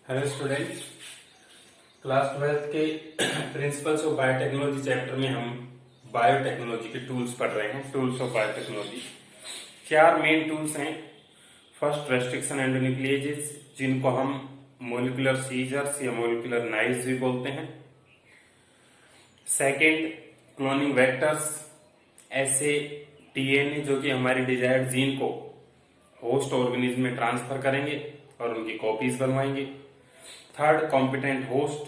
Hello students, class 12th के principles of biotechnology chapter में हम बायोटेक्नोलॉजी के टूल्स पढ़ रहे हैं। Tools of biotechnology, 4 main tools हैं। फर्स्ट, रेस्ट्रिक्शन एंडोन्यूक्लिएजेस, जिनको हम मोलिकुलर सीजर्स या मोलिकुलर नाइव्स भी बोलते हैं। सेकेंड, क्लोनिंग वेक्टर्स, ऐसे डीएनए जो कि हमारे डिजायर्ड जीन को होस्ट ऑर्गेनिज्म में ट्रांसफर करेंगे और उनकी कॉपीज बनवाएंगे। थर्ड, कॉम्पिटेंट होस्ट,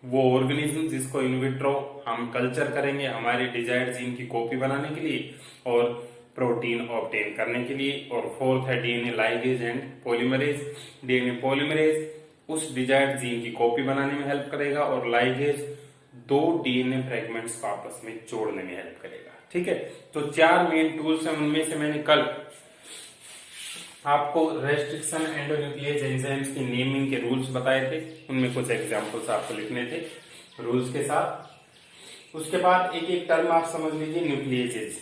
वो ऑर्गेनिज्म जिसको इन विट्रो हम कल्चर करेंगे हमारे डिजायर्ड जीन की कॉपी बनाने के लिए और प्रोटीन ऑब्टेन करने के लिए। और फोर्थ है DNA ligase and polymerase. DNA polymerase उस डिजायर्ड जीन की कॉपी बनाने में हेल्प करेगा और लाइगेज 2 डीएनए फ्रेगमेंट्स को आपस में जोड़ने में हेल्प करेगा। ठीक है, तो 4 मेन टूल्स हैं। उनमें से मैंने कल आपको रेस्ट्रिक्शन एंडोन्यूक्लिएज एंजाइम्स की नेमिंग के रूल्स बताए थे, उनमें कुछ एग्जांपल्स आपको लिखने थे रूल्स के साथ। उसके बाद एक एक टर्म आप समझ लीजिए। न्यूक्लिएजेज,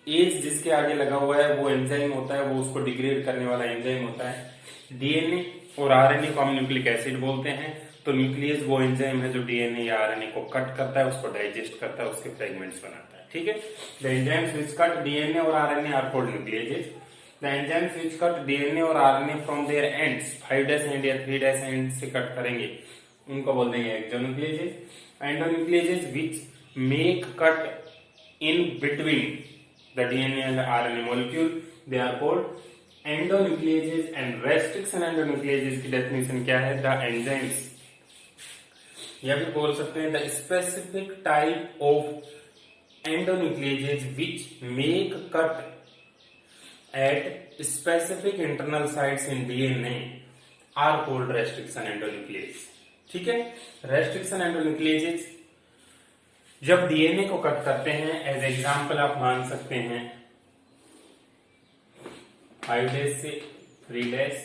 एज जिसके आगे लगा हुआ है वो एंजाइम होता है, वो उसको डिग्रेड करने वाला एंजाइम होता है। डीएनए और आरएनए को हम न्यूक्लिक एसिड बोलते हैं। तो न्यूक्लियस वो एंजाइम है जो डीएनए या आरएनए को कट करता है, उसको डाइजेस्ट करता है, उसके फ्रेगमेंट्स बनाता है। ठीक है, the enzymes which cut DNA और RNA are called nucleases. The enzymes which cut DNA और RNA from their ends, 5' end या 3' end से कट करेंगे, उनको बोल देंगे एक्सोन्यूक्लिएजेज। एंडोन्यूक्लिएजेज which make cut in between the DNA and the RNA molecule, they are called endonucleases। and restriction endonucleases की definition क्या है? The enzymes, या भी बोल सकते हैं the specific type of endonucleases which make cut at specific internal sites in DNA are called restriction endonucleases। ठीक है, restriction endonucleases जब डीएनए को कट करते हैं, एज एग्जांपल आप मान सकते हैं 5' से 3',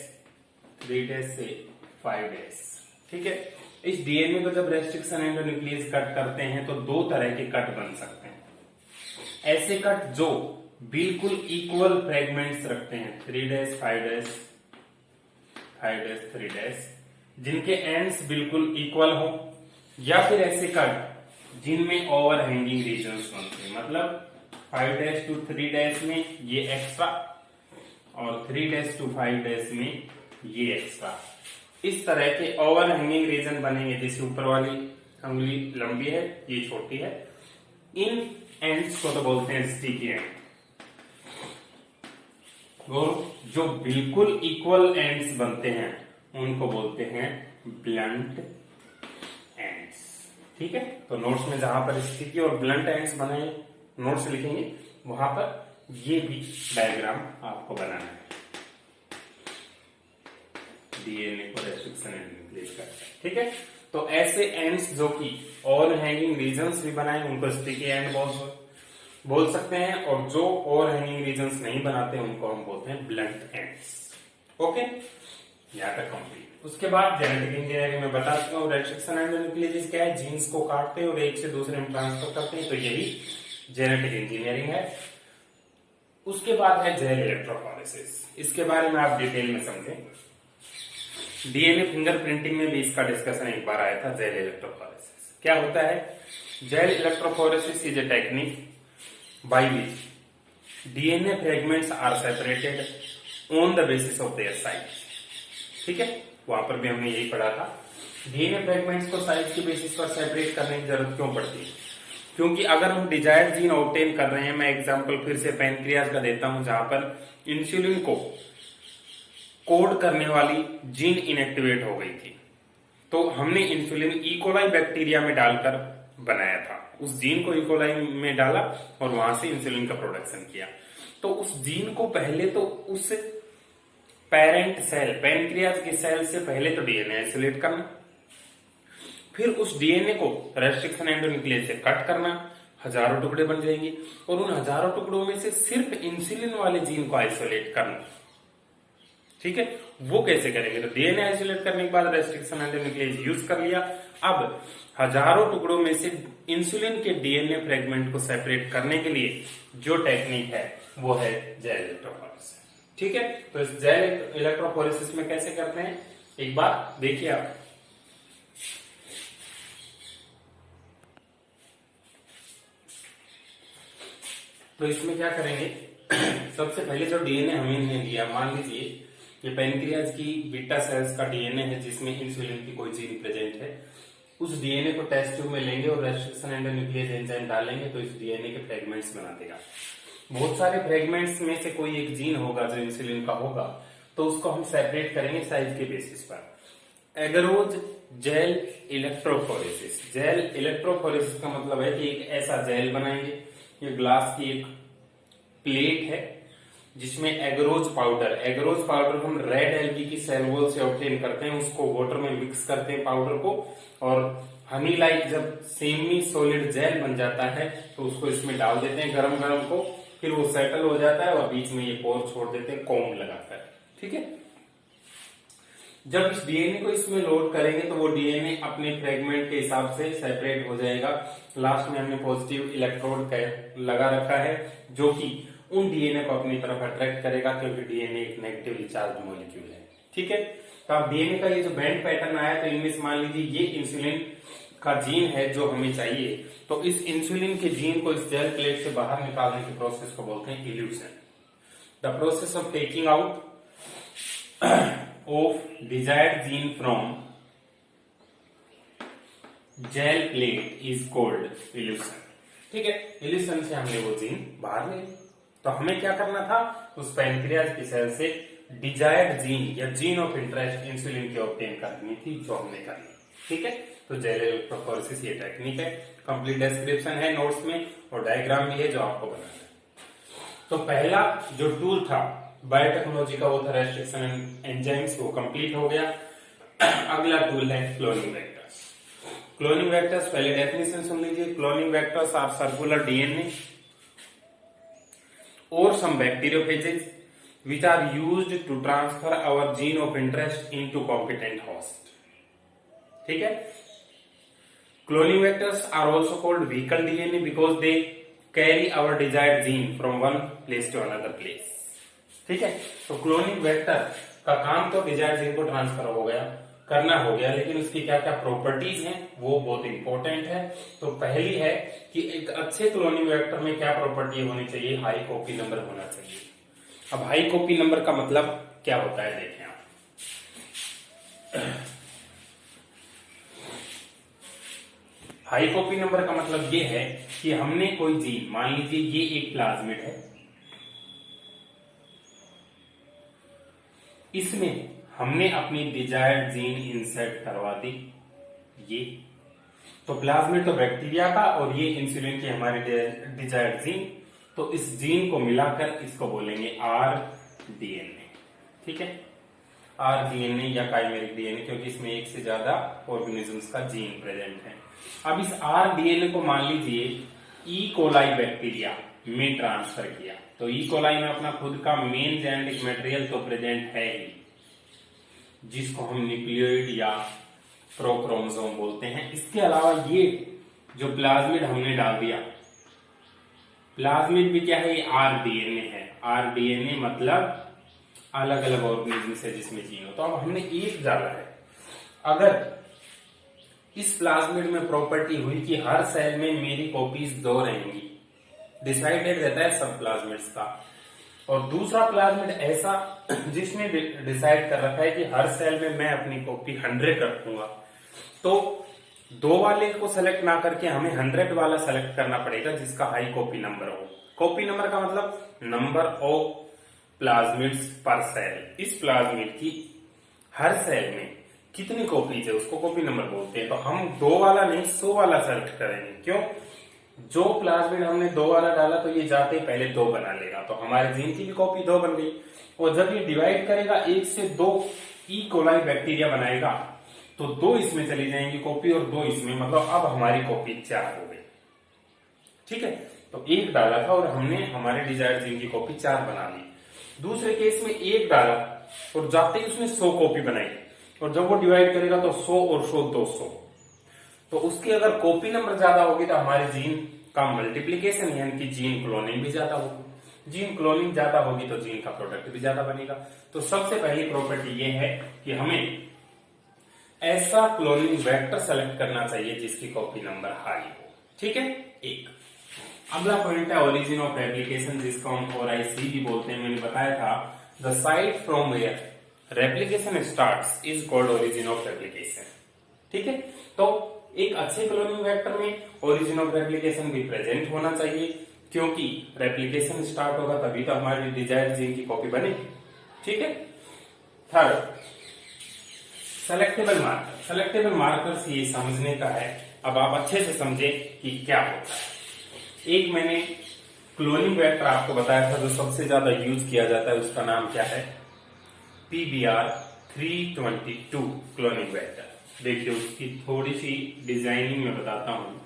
3' से 5'। ठीक है, इस डीएनए को जब रेस्ट्रिक्शन एंडोन्यूक्लियस कट करते हैं तो 2 तरह के कट बन सकते हैं। ऐसे कट जो बिल्कुल इक्वल फ्रेगमेंट्स रखते हैं, 3', 5', 5', 3', जिनके एंड्स बिल्कुल इक्वल हो, या फिर ऐसे कट जिनमें ओवर हैंगिंग रीजन्स बनते हैं, मतलब 5' to 3' में ये एक्स्ट्रा और 3' to 5' में ये एक्स्ट्रा। इस तरह के ओवर हैंगिंग रीजन बनेंगे। जैसे ऊपर वाली अंगुली लंबी है, ये छोटी है, इन एंड्स को तो बोलते हैं स्टिकी एंड। और जो बिल्कुल इक्वल एंड्स बनते हैं उनको बोलते हैं ब्लंट एंड्स। ठीक है, तो नोट्स में जहां पर स्टिकी और ब्लंट एंड्स बने नोट्स लिखेंगे, वहां पर ये भी डायग्राम आपको बनाना है। डीएनए को रेस्ट्रिक्शन एंडोन्यूक्लियस का। ठीक है, तो ऐसे एंड्स जो कि और हैंगिंग रीजन्स भी बनाए उनको स्टिकी एंड बोल सकते हैं, और जो और हैंगिंग रीजन्स नहीं बनाते उनको हम बोलते हैं ब्लंट एंड्स। ओके, यहाँ तक कंप्लीट। उसके बाद जेनेटिक इंजीनियरिंग में बता चुका हूँ रेस्ट्रिक्शन एंडोन्यूक्लिएजेस क्या है। जीन्स को काटते हैं और एक से दूसरे में ट्रांसफर करते हैं, तो यही जेनेटिक इंजीनियरिंग है। उसके बाद है जेल इलेक्ट्रोफोरेसिस। इसके बारे में आप डिटेल में समझें। डीएनए फिंगरप्रिंटिंग में भी इसका डिस्कशन एक बार आया था। जेल इलेक्ट्रोफोरेसिस क्या होता है? Gel electrophoresis is a technique by which DNA fragments are separated on the basis of their size। ठीक है, वहां पर भी हमने यही पढ़ा था। डीएनए फ्रेगमेंट्स को साइज के बेसिस पर सेपरेट करने की जरूरत क्यों पड़ती है? क्योंकि अगर हम डिजायर्ड जीन ऑब्टेन कर रहे हैं, मैं एग्जांपल फिर से पैनक्रियाज का देता हूं, जहां पर इंसुलिन को कोड करने वाली जीन इनएक्टिवेट हो गई थी, तो हमने इंसुलिन इकोलाई बैक्टीरिया में डालकर बनाया था। उस जीन को इकोलाई में डाला और वहां से इंसुलिन का प्रोडक्शन किया। तो उस जीन को पहले तो उस पेरेंट सेल, पैनक्रियाज के सेल से पहले तो डीएनए आइसोलेट करना, फिर उस डीएनए को रेस्ट्रिक्शन एंडोन्यूक्लियस से कट करना, हजारों टुकड़े बन जाएंगे, और उन हजारों टुकड़ों में से सिर्फ इंसुलिन वाले जीन को आइसोलेट करना। ठीक है, वो कैसे करेंगे? तो डीएनए आइसोलेट करने के बाद रेस्ट्रिक्शन एंडोन्यूक्लियस यूज कर लिया। अब हजारों टुकड़ों में से इंसुलिन के डीएनए फ्रेगमेंट को सेपरेट करने के लिए जो टेक्निक है वो है जेल इलेक्ट्रोफोरेसिस। ठीक है, तो इस जेल इलेक्ट्रोफोरेसिस में कैसे करते हैं? एक बार देखिए आप। तो इसमें क्या करेंगे, सबसे पहले जो डीएनए हमने लिया, मान लीजिए ये पैनक्रियाज की बीटा सेल्स का डीएनए है जिसमें इंसुलिन की कोई जीन प्रेजेंट है। उस डीएनए को टेस्ट ट्यूब में लेंगे और रेस्ट्रिक्शन एंडोन्यूक्लियस एंजाइम डालेंगे तो इस डीएनए के फ्रेगमेंट्स बना देगा। बहुत सारे फ्रेगमेंट्स में से कोई एक जीन होगा जो इंसुलिन का होगा, तो उसको हम सेपरेट करेंगे साइज के बेसिस पर। Agarose gel electrophoresis. Gel electrophoresis का मतलब है कि एक ऐसा जेल बनाएंगे, ये ग्लास की एक प्लेट है जिसमें एगरोज पाउडर हम रेड एल्गी की सेल वॉल से ऑब्टेन करते हैं, उसको वाटर में मिक्स करते हैं पाउडर को, और हनी लाइक जब सेमी सॉलिड जेल बन जाता है तो उसको इसमें डाल देते हैं गरम को, फिर वो सेटल हो जाता है और बीच में ये पोर छोड़ देते हैं कॉम्ब लगाकर। ठीक है, जब इस डीएनए को इसमें लोड करेंगे तो वो डीएनए अपने फ्रेगमेंट के हिसाब से सेपरेट हो जाएगा। लास्ट में हमने पॉजिटिव इलेक्ट्रोड लगा रखा है जो कि उन डीएनए को अपनी तरफ अट्रैक्ट करेगा, क्योंकि डीएनए एक नेगेटिवली चार्ज मॉलिक्यूल है। ठीक है, तो अब डीएनए का ये जो बैंड पैटर्न आया, तो इनमें से मान लीजिए ये इंसुलिन का जीन है जो हमें चाहिए, तो इस इंसुलिन के जीन को इस जेल प्लेट से बाहर निकालने के प्रोसेस को बोलते हैं evolution. The process of taking out of desired gene from gel plate is called evolution. ठीक है, इल्यूशन से हमने वो जीन बाहर ले ली। तो हमें क्या करना था, उस पैनक्रियाज की सेल से डिजायर्ड जीन या जीन ऑफ इंटरेस्ट इंसुलिन की ऑब्टेन करनी थी, जो हमने कर ली। ठीक है, तो जेल इलेक्ट्रोफोरेसिस ये टेक्निक है। कंप्लीट डिस्क्रिप्शन है नोट्स में और डायग्राम भी है जो आपको बनाना है। तो पहला जो टूल था बायोटेक्नोलॉजी का वो था रेस्ट्रिक्शन एंजाइम्स, वो कंप्लीट हो गया। अगला टूल है क्लोनिंग वेक्टर्स। क्लोनिंग वेक्टर्स पहले डेफिनेशन सुन लीजिए। Cloning vectors are circular DNA और some बैक्टीरियोफेजेज which are used to transfer our gene of interest into competent host। ठीक है, cloning vectors are also called vehicle DNA because they carry our desired gene from one place to another place। ठीक है, तो cloning vector का काम तो desired gene को transfer करना हो गया, लेकिन उसकी क्या क्या प्रॉपर्टीज हैं वो बहुत इंपॉर्टेंट है। तो पहली है कि एक अच्छे क्लोनिंग वेक्टर में क्या प्रॉपर्टी होनी चाहिए, हाई कॉपी नंबर होना चाहिए। अब हाई कॉपी नंबर का मतलब क्या होता है, देखें आप। हाई कॉपी नंबर का मतलब ये है कि हमने कोई जीन, मान लीजिए ये एक प्लाज्मिड है, इसमें हमने अपनी डिजायर्ड जीन इंसर्ट करवा दी, ये तो प्लाज्मिड तो बैक्टीरिया का और ये इंसुलिन की हमारी डिजायर्ड जीन, तो इस जीन को मिलाकर इसको बोलेंगे आर डीएनए। ठीक है, आर डीएनए या काइमेरिक डीएनए, क्योंकि इसमें एक से ज्यादा ऑर्गेनिजम्स का जीन प्रेजेंट है। अब इस आर डीएनए को मान लीजिए ई कोलाई बैक्टीरिया में ट्रांसफर किया, तो ई कोलाई में अपना खुद का मेन जेनेटिक मटेरियल तो प्रेजेंट है ही, जिसको हम न्यूक्लियोइड या प्रोक्रोमोसोम बोलते हैं। इसके अलावा ये जो प्लाज्मिड हमने डाल दिया, प्लाज्मिड भी क्या है, ये आरडीएनए है। आरडीएनए मतलब अलग अलग ऑर्गेनिज्म से जिसमें जीन हो। तो अब हमने एक डाला है, अगर इस प्लाज्मिड में प्रॉपर्टी हुई कि हर सेल में मेरी कॉपीज 2 रहेंगी, डिसाइडेड रहता है सब प्लाज्मिड्स का, और दूसरा प्लाज्मिड ऐसा जिसने डिसाइड कर रखा है कि हर सेल में मैं अपनी कॉपी 100 रखूंगा, तो 2 वाले को सेलेक्ट ना करके हमें 100 वाला सेलेक्ट करना पड़ेगा जिसका हाई कॉपी नंबर हो। कॉपी नंबर का मतलब नंबर ऑफ प्लाज्मिड्स पर सेल। इस प्लाज्मिड की हर सेल में कितनी कॉपीज है उसको कॉपी नंबर बोलते हैं। तो हम 2 वाला नहीं 100 वाला सेलेक्ट करेंगे। क्यों? जो प्लाज्मिड हमने 2 वाला डाला तो ये जाते ही पहले 2 बना लेगा, तो हमारे जीन की भी कॉपी 2 बन गई। और जब ये डिवाइड करेगा 1 से 2 ई कोलाई बैक्टीरिया बनाएगा, तो 2 इसमें चली जाएंगी कॉपी और 2 इसमें, मतलब अब हमारी कॉपी 4 हो गई। ठीक है, तो 1 डाला था और हमने हमारे डिजायर्ड जीन की कॉपी 4 बना ली। दूसरे केस में 1 डाला और जाते ही उसने 100 कॉपी बनाई, और जब वो डिवाइड करेगा तो 100 और 100 200, तो उसकी अगर कॉपी नंबर ज्यादा होगी तो हमारे जीन का मल्टीप्लीकेशन यानी कि जीन क्लोनिंग भी ज्यादा होगी। जीन क्लोनिंग ज्यादा होगी तो जीन का प्रोडक्ट भी ज्यादा बनेगा। तो सबसे पहली प्रॉपर्टी ये है कि हमें ऐसा क्लोनिंग वेक्टर सेलेक्ट करना चाहिए जिसकी कॉपी नंबर हाई हो। ठीक है, एक। अगला पॉइंट है ओरिजिन ऑफ रेप्लिकेशन, जिसको हम ORIC भी बोलते हैं। मैंने बताया था the site from where replication starts is called origin of replication. ठीक है, तो एक अच्छे क्लोनिंग वेक्टर में ओरिजिन ऑफ रेप्लिकेशन भी प्रेजेंट होना चाहिए, क्योंकि रेप्लिकेशन स्टार्ट होगा तभी तो हमारी डिजायर्ड जीन की कॉपी बनेगी। ठीक है। Third, selectable marker. Selectable markers ये समझने का है, अब आप अच्छे से समझे कि क्या होता है। एक मैंने क्लोनिंग वेक्टर आपको बताया था जो सबसे ज्यादा यूज किया जाता है, उसका नाम क्या है, PBR 322 क्लोनिंग वेक्टर। देखिए उसकी थोड़ी सी डिजाइनिंग में बताता हूं।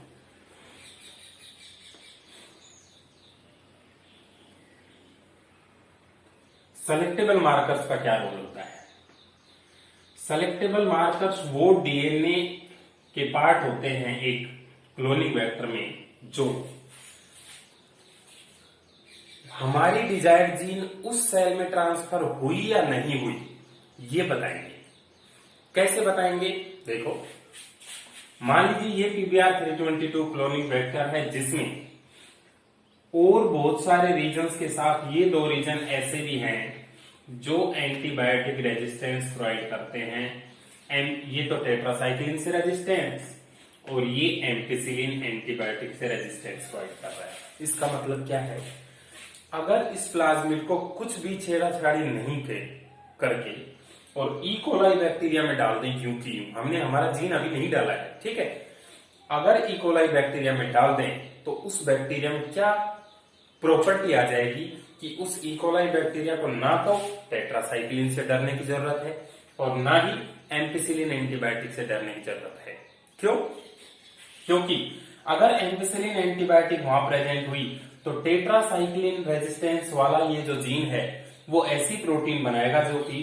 सेलेक्टेबल मार्कर्स का क्या रोल होता है? सेलेक्टेबल मार्कर्स वो DNA के पार्ट होते हैं एक क्लोनिंग वेक्टर में जो हमारी डिजायर्ड जीन उस सेल में ट्रांसफर हुई या नहीं हुई, ये बताएंगे। कैसे बताएंगे? देखो, मान लीजिए ये PBR 322 क्लोनिंग वेक्टर है, जिसमें और बहुत सारे रीजन्स के साथ ये दो रीजन ऐसे भी हैं जो एंटीबायोटिक रेजिस्टेंस प्रोवाइड करते हैं। ये तो टेट्रासाइक्लिन से रेजिस्टेंस और ये एम्पिसिलिन एंटीबायोटिक से रेजिस्टेंस प्रोवाइड कर रहा है। इसका मतलब क्या है? अगर इस प्लाज्मिड को कुछ भी छेड़ाछाड़ी नहीं करके और ई कोलाई बैक्टीरिया में डाल दें, क्योंकि हमने हमारा जीन अभी नहीं डाला है, ठीक है, अगर ई कोलाई बैक्टीरिया में डाल दें तो उस बैक्टीरिया में क्या प्रॉपर्टी आ जाएगी कि उस ई कोलाई बैक्टीरिया को ना तो टेट्रासाइक्लिन से डरने की जरूरत है और ना ही एम्पिसिलिन एंटीबायोटिक से डरने की जरूरत है। क्यों? क्योंकि अगर एम्पिसिलिन एंटीबायोटिक वहां प्रेजेंट हुई तो टेट्रासाइक्लिन रेजिस्टेंस वाला ये जो जीन है वो ऐसी प्रोटीन बनाएगा जो कि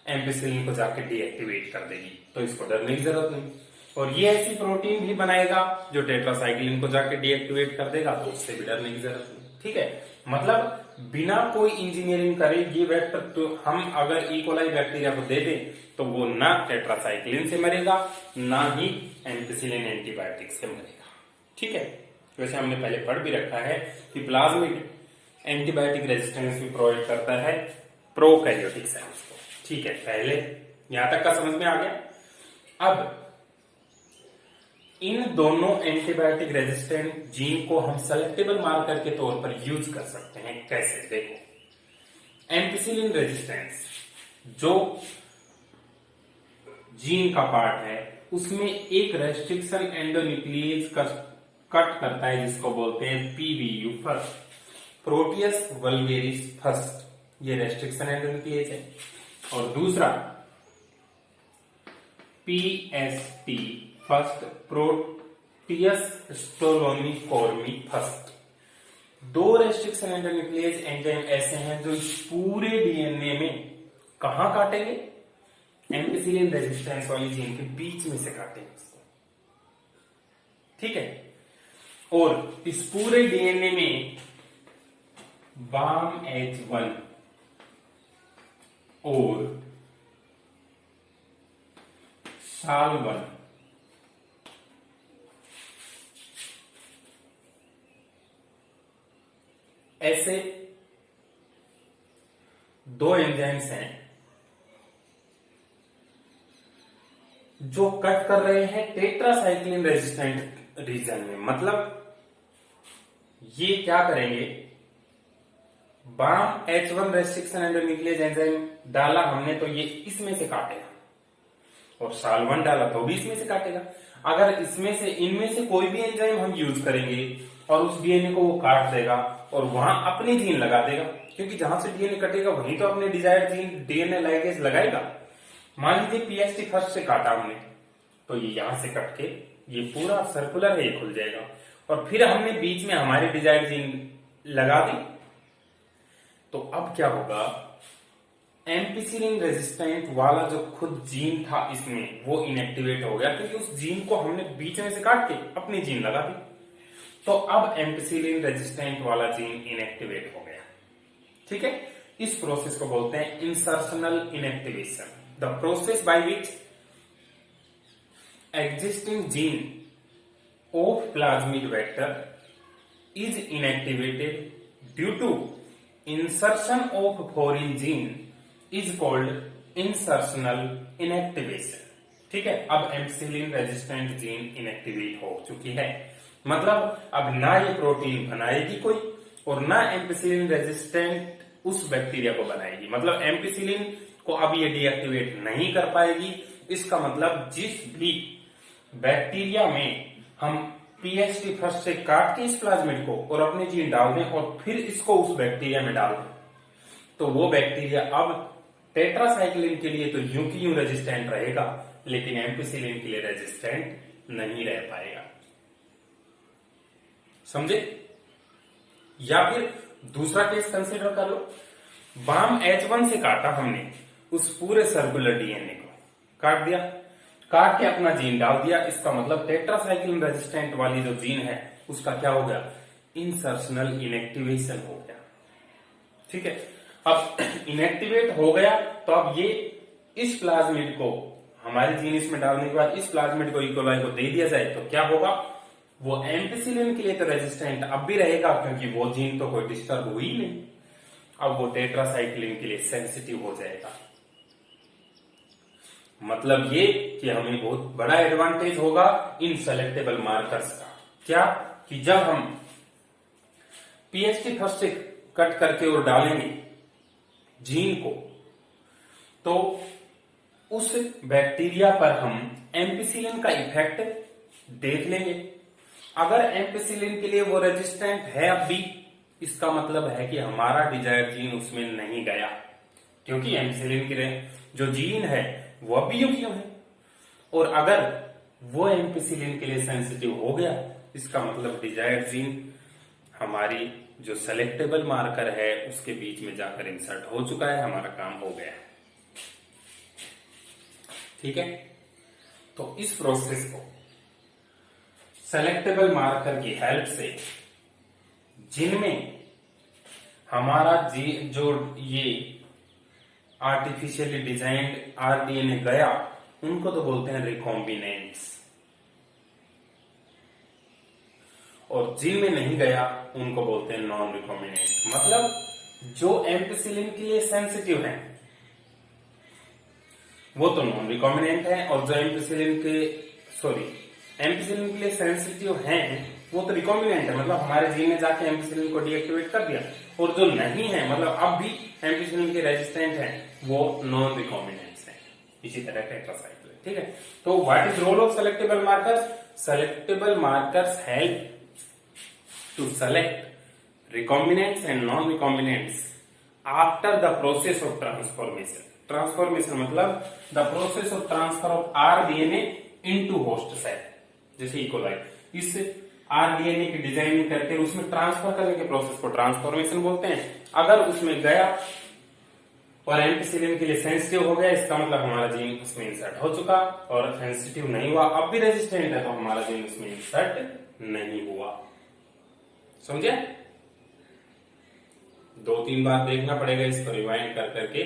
एम्पिसिलिन को जाके डीएक्टिवेट कर देगी, तो इसको डरने की जरूरत नहीं। और ये ऐसी प्रोटीन भी बनाएगा जो टेट्रासाइक्लिन को जाके डीएक्टिवेट कर देगा, तो उससे भी डरने की जरूरत नहीं। ठीक है, मतलब बिना कोई इंजीनियरिंग करे ये वेक्टर तो हम अगर ई कोलाई बैक्टीरिया को दे दें तो वो ना टेट्रासाइक्लिन से मरेगा ना ही एम्पिसिलिन एंटीबायोटिक से मरेगा। ठीक है, वैसे हमने पहले पढ़ भी रखा है कि प्लाज्मिड एंटीबायोटिक रेजिस्टेंस भी प्रोवाइड करता है प्रोकैरियोटिक सेल्स को। ठीक है, पहले यहां तक का समझ में आ गया। अब इन दोनों एंटीबायोटिक रेजिस्टेंट जीन को हम सेलेक्टेबल मार्कर के तौर पर यूज कर सकते हैं। कैसे? देखो, एम्पिसिलिन रेजिस्टेंस जो जीन का पार्ट है उसमें एक रेस्ट्रिक्शन एंडोन्यूक्लियेज का कट करता है जिसको बोलते हैं PVU first, Proteus vulgaris first, ये रेस्ट्रिक्शन एंडोन्यूक्लियेज है। और दूसरा PST फर्स्ट, प्रोटियस स्टोलोनिफॉर्मी फर्स्ट। दो रेस्ट्रिक्शन एंडोन्यूक्लियेज एंजाइम ऐसे हैं जो इस पूरे DNA में कहां काटेंगे? एम्पिसिलिन रेजिस्टेंस वाली जीन के बीच में से काटेंगे उसको। ठीक है, और इस पूरे DNA में BAMH1 और SAL1 ऐसे दो एंजाइम्स हैं जो कट कर रहे हैं टेट्रासाइक्लिन रेजिस्टेंट रीजन में। मतलब ये क्या करेंगे? BAMH1 रेस्ट्रिक्शन एंडोन्यूक्लियेज एंजाइम डाला हमने तो ये इसमें से काटेगा, और SAL1 डाला तो भी इसमें से काटेगा। अगर इसमें से इनमें से कोई भी एंजाइम हम यूज करेंगे और उस DNA को वो काट देगा और वहां अपनी जीन लगा देगा, क्योंकि जहां से DNA कटेगा वहीं तो अपने डिजायर्ड जीन DNA लाइगेज लगाएगा। मान लीजिए PST फर्स्ट से काटा हमने तो ये यहां से कट के ये पूरा सर्कुलर है, ये खुल जाएगा, और फिर हमने बीच में हमारी डिजायर्ड जीन लगा दी तो अब क्या होगा? एम्पिसिलिन रेजिस्टेंट वाला जो खुद जीन था इसमें वो इनएक्टिवेट हो गया, क्योंकि उस जीन को हमने बीच में से काट के अपनी जीन लगा दी। तो अब एम्पिसिलिन रेजिस्टेंट वाला जीन इनएक्टिवेट हो गया। ठीक है, इस प्रोसेस को बोलते हैं insertional inactivation, the process by which existing gene of plasmid vector is inactivated due to insertion of foreign gene is called insertional inactivation। ठीक है, अब एम्पिसिलिन रेजिस्टेंट जीन इनएक्टिवेट हो चुकी है, मतलब अब ना ये प्रोटीन बनाएगी कोई और ना एम्पिसिलिन रेजिस्टेंट उस बैक्टीरिया को बनाएगी, मतलब एम्पिसिलिन को अब ये डीएक्टिवेट नहीं कर पाएगी। इसका मतलब जिस भी बैक्टीरिया में हम पीएचडी फर्स्ट से काट के इस प्लाज्मिड को और अपने जीन डाल दें और फिर इसको उस बैक्टीरिया में डाल दें, तो वो बैक्टीरिया अब टेट्रासाइक्लिन के लिए तो यूं की यूं रेजिस्टेंट रहेगा, लेकिन एम्पिसिलिन के लिए रेजिस्टेंट नहीं रह पाएगा। समझे? या फिर दूसरा केस कंसीडर कर लो, बाम H1 से काटा हमने, उस पूरे सर्कुलर डीएनए को काट दिया, काट के अपना जीन डाल दिया, इसका मतलब टेट्रासाइक्लिन रेजिस्टेंट वाली जो जीन है उसका क्या हो गया, इंसर्शनल इनएक्टिवेशन हो गया। ठीक है, अब इनएक्टिवेट हो गया तो अब ये इस प्लाज्मिड को हमारे जीन इसमें डालने के बाद इस प्लाज्मिड को इकोलाई को दे दिया जाए तो क्या होगा, वो एम्पिसिलिन के लिए तो रेजिस्टेंट अब भी रहेगा क्योंकि वो जीन तो कोई डिस्टर्ब हुई नहीं, अब वो टेट्रासाइक्लिन के लिए सेंसिटिव हो जाएगा। मतलब ये कि हमें बहुत बड़ा एडवांटेज होगा इन सेलेक्टेबल मार्कर्स का। क्या कि जब हम पीएचडी फर्स्ट से कट करके और डालेंगे जीन को, तो उस बैक्टीरिया पर हम एम्पिसिलिन का इफेक्ट देख लेंगे। अगर एम्पिसिलिन के लिए वो रेजिस्टेंट है अब भी, इसका मतलब है कि हमारा डिजायर्ड जीन उसमें नहीं गया, क्योंकि एम्पिसिलिन की जो जीन है वो अब भी यूं क्यों है, और अगर वो एम्पिसिलिन के लिए सेंसिटिव हो गया, इसका मतलब डिजायर्ड जीन हमारी जो सेलेक्टेबल मार्कर है उसके बीच में जाकर इंसर्ट हो चुका है, हमारा काम हो गया। ठीक है, तो इस प्रोसेस को सेलेक्टेबल मार्कर की हेल्प से जिनमें हमारा जो ये आर्टिफिशियली डिजाइंड आरडीएनए गया, उनको तो बोलते हैं रिकॉम्बिनेंट्स, और जिनमें नहीं गया उनको बोलते हैं नॉन रिकॉम्बिनेंट। मतलब जो एम्पिसिलिन के लिए सेंसिटिव है वो तो नॉन रिकॉम्बिनेंट है, और जो एम्पिसिलिन के लिए सेंसिटिव हैं वो तो रिकॉम्बिनेंट है, मतलब हमारे जीन ने जाके एम्पिसिलिन को डीएक्टिवेट कर दिया, और जो नहीं है मतलब अब भी एम्पिसिलिन के रेजिस्टेंट हैं वो नॉन रिकॉम्बिनेंट्स हैं। इसी तरह टेट्रासाइक्लिन। ठीक है, तो what is role of selectable markers? Selectable markers help to select recombinants and non-recombinants after the process of transformation. Transformation मतलब the process of transfer of rDNA into host cell, जैसे E coli इस rDNA की designing करके उसमें transfer करने के process को transformation बोलते हैं। अगर उसमें गया और एम्पिसिलिन के लिए सेंसिटिव हो गया, इसका मतलब हमारा जीन उसमें इंसर्ट हो चुका, और सेंसिटिव नहीं हुआ अब भी रेजिस्टेंट है तो हमारा जीन उसमें इंसर्ट नहीं हुआ। समझे? 2-3 बार देखना पड़ेगा इसको रिवाइंड कर करके,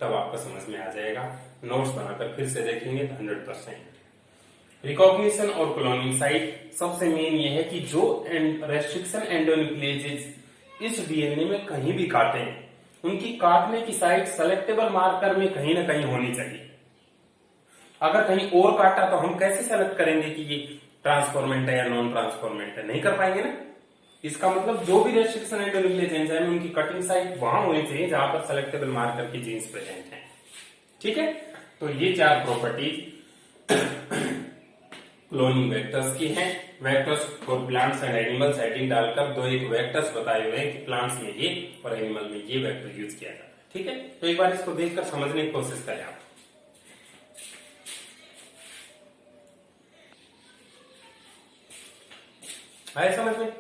तब आपको समझ में आ जाएगा। नोट्स बनाकर फिर से देखेंगे तो 100%। रिकॉग्निशन और क्लोनिंग साइट सबसे मेन ये है कि जो रेस्ट्रिक्शन एंडोन्यूक्लियेजेस इस डीएनए में कहीं भी काटे हैं, उनकी काटने की साइट सेलेक्टेबल मार्कर में कहीं ना कहीं होनी चाहिए। अगर कहीं और काटा तो हम कैसे सेलेक्ट करेंगे कि ये ट्रांसफॉर्मेंट है या नॉन ट्रांसफॉर्मेंट है? नहीं कर पाएंगे ना। इसका मतलब जो भी रेस्ट्रिक्शन एंडोन्यूक्लियेज एंजाइम है उनकी कटिंग साइट वहां होनी चाहिए जहां पर सेलेक्टेबल मार्कर की जीन्स प्रेजेंट हैं। ठीक है, तो ये 4 प्रॉपर्टीज क्लोनिंग वेक्टर्स की हैं। Vectors for plants and animals heading डालकर 2 वेक्टर्स बताए हुए हैं कि प्लांट्स में ये और एनिमल में ये वेक्टर यूज किया जाता है। ठीक है, तो एक बार इसको देखकर समझने की कोशिश करें आप। आया समझ में?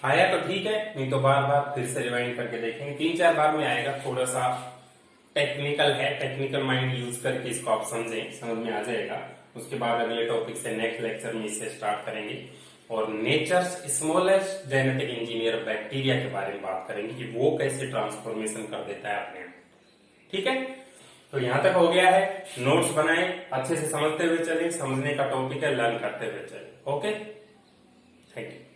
आया तो ठीक है, नहीं तो बार बार फिर से रिवाइंड करके देखेंगे। 3-4 बार में आएगा, थोड़ा सा टेक्निकल है, टेक्निकल माइंड यूज करके इसको आप समझें, समझ में आ जाएगा। उसके बाद अगले टॉपिक से नेक्स्ट लेक्चर में इसे स्टार्ट करेंगे और nature's smallest genetic engineer bacteria के बारे में बात करेंगे कि वो कैसे ट्रांसफॉर्मेशन कर देता है अपने। ठीक है, तो यहां तक हो गया है। नोट्स बनाए, अच्छे से समझते हुए चले, समझने का टॉपिक है, लर्न करते हुए चले। Okay, thank you.